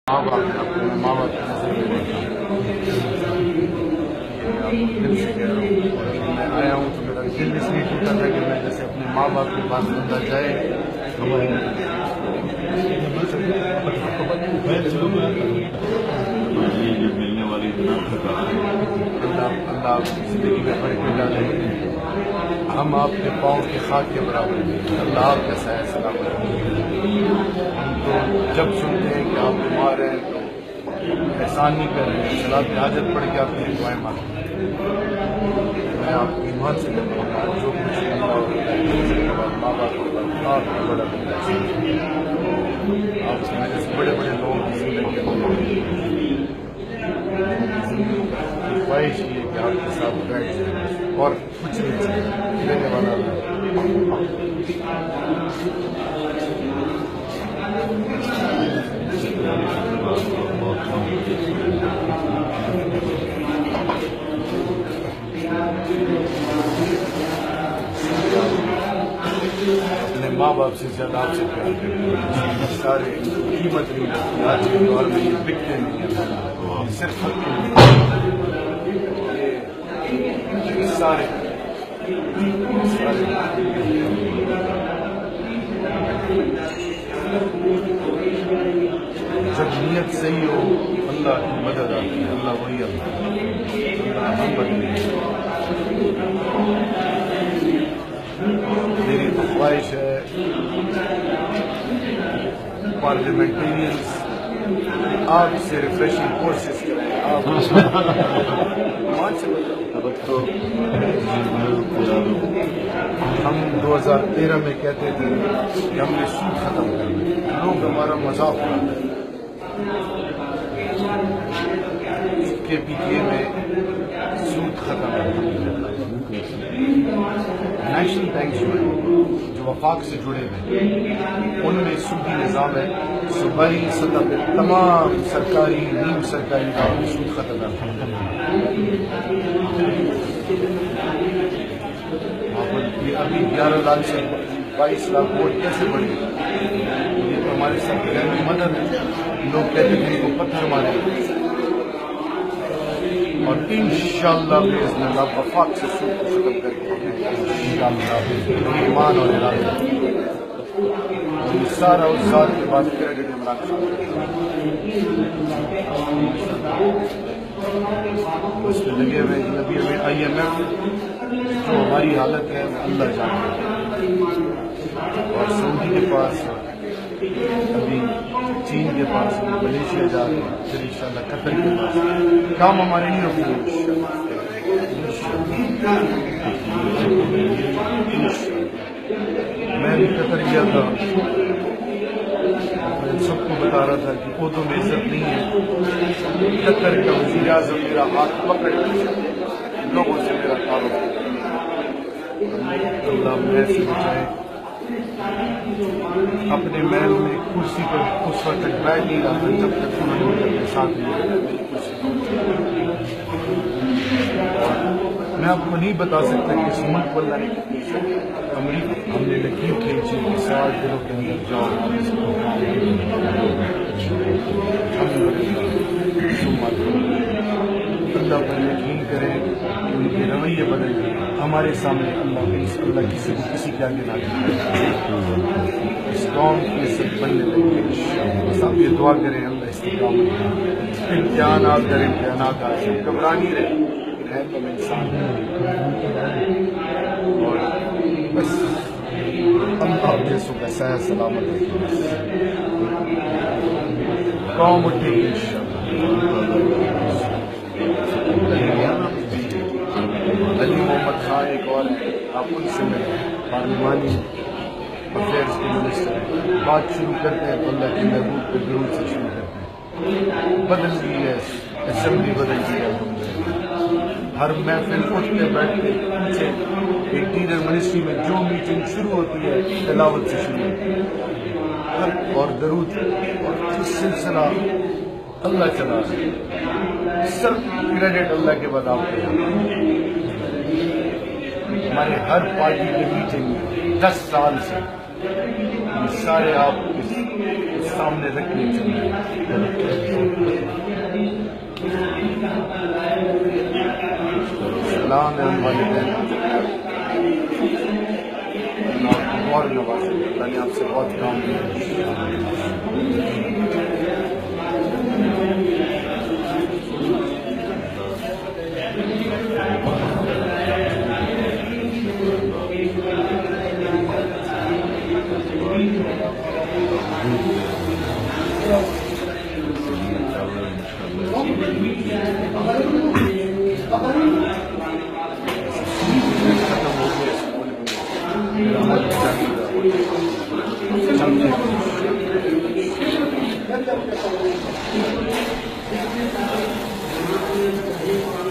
ماں باپ نے اپنے ماں باپ کی نظر میں دیکھا، دل سے کہہ رہا ہوں، میں آیا ہوں تو میرا دل اس لیے ٹوٹا تھا کہ میں جیسے اپنے ماں باپ کے پاس بندہ جائے ملنے والی اللہ آپ کی زندگی میں برکت ڈالے، ہم آپ کے پاؤں کی خاک کے برابر ہیں، اللہ آپ کا سایہ سلامت رکھے۔ ہم تو جب سنتے ہیں کہ آپ بیمار ہیں تو احسان نہیں کر رہے ہیں، صلاۃ حاجت پڑھ کے آپ کی دعائیں مانگتے ہیں۔ میں آپ کی ہمت سے کرتا ہوں جو کچھ اللہ اور ماں باپ کو آپ کا بڑا بندہ ہے، آپ سے میں جیسے بڑے بڑے لوگوں کی زندگی میں خواہش یہ ہے کہ آپ کے ساتھ بیٹھ جائیں اور کچھ نہیں چاہیے دینے والا اپنے ماں باپ سے زیادہ آپ سے پیار کرتے ہیں، سارے قیمت نہیں رکھتے، آج کے دور میں یہ بکتے نہیں ہیں، صرف یہ سارے جب نیت صحیح ہو اللہ کی مدد آتی ہے، اللہ وہی اللہ ہم بدلے۔ میری تو خواہش ہے پارلیمنٹیرینس آپ سے ریفریشنگ کورسز کریں، آپ ہم 2013 میں کہتے تھے کہ ہم نے سود ختم کرنا، لوگ ہمارا مذاق اڑاتے ہیں، کے پی کے میں سود ختم کرنا، نیشنل بینک جو وفاق سے جڑے ہوئے ان میں سودی نظام ہے، صوبائی سطح پہ تمام سرکاری نیم سرکاری اداروں میں سود ختم کرنا۔ ابھی 11 لاکھ سے 22 لاکھ ووٹ کیسے بڑھے؟ یہ تو ہمارے ساتھ غیر مدد ہے، لوگ کہتے تھے ان کو پتھر مارے، اور انشاءاللہ باذن اللہ وفاق سے سود کو ختم کر کے انشاءاللہ ایمان اور ارادہ سارا اس ذات کے بعد کریڈٹ عمران خان اس پہ لگے ہوئے نبی میں IMF جو ہماری حالت ہے اللہ جانتا ہے، اور سعودی کے پاس ابھی چین کے پاس ملیشیا جا رہے ہیں، پھر انشاءاللہ قطر کے پاس کام ہمارے نہیں رکھیں گے میں بھی قطر گیا تھا، میں سب کو بتا رہا تھا کہ عہدوں میں عزت نہیں ہے، قطر کا وزیر اعظم میرا ہاتھ پکڑ کر لوگوں سے میرا تعلق اللہ میں سے بچائے۔ اپنے محل میں کرسی پر اس وقت تک بیٹھ نہیں رہا تھا جب تک انہوں نے اپنے ساتھ میں آپ کو نہیں بتا سکتا کہ اس ملک واللہ نے کتنی امریکہ ہم نے لکیر کھینچی کہ 7 دنوں کے اندر جاؤ اللہ پر یقین کریں کہ ان کے رویے بدل گئے ہمارے سامنے، اللہ کسی کو کسی کے آگے نہ کرے، اس قوم کی عزت بننے لگی۔ بس آپ یہ دعا کریں اللہ استقامت، امتحانات در امتحانات آئے، گھبرانی رہے ہے تو انسان اور بس اللہ جیسوں کا سایہ سلامت رکھے، قوم اٹھے گی علی محمد خان ایک اور ہے، آپ ان سے ملیں، پارلیمانی افیئرس کے منسٹر ہیں، بات شروع کرتے ہیں تو اللہ کے محبوب کے درود سے شروع کرتے ہیں۔ بدل گئی ہے اسمبلی، بدل گئی ہے، ہر محفل اٹھتے بیٹھتے پیچھے ایک ڈیلر منسٹری میں جو میٹنگ شروع ہوتی ہے تلاوت سے شروع ہوتی ہے اور درود اور سلسلہ اللہ چلا رہا ہے، سب کریڈٹ اللہ کے بعد آپ کو۔ ہمارے ہر پارٹی کے میٹنگ میں 10 سال سے یہ سارے آپ کے سامنے رکھنے چاہیے۔ سلام ہے ان والدین اور نوازے. اللہ نے آپ سے بہت کام Gracias.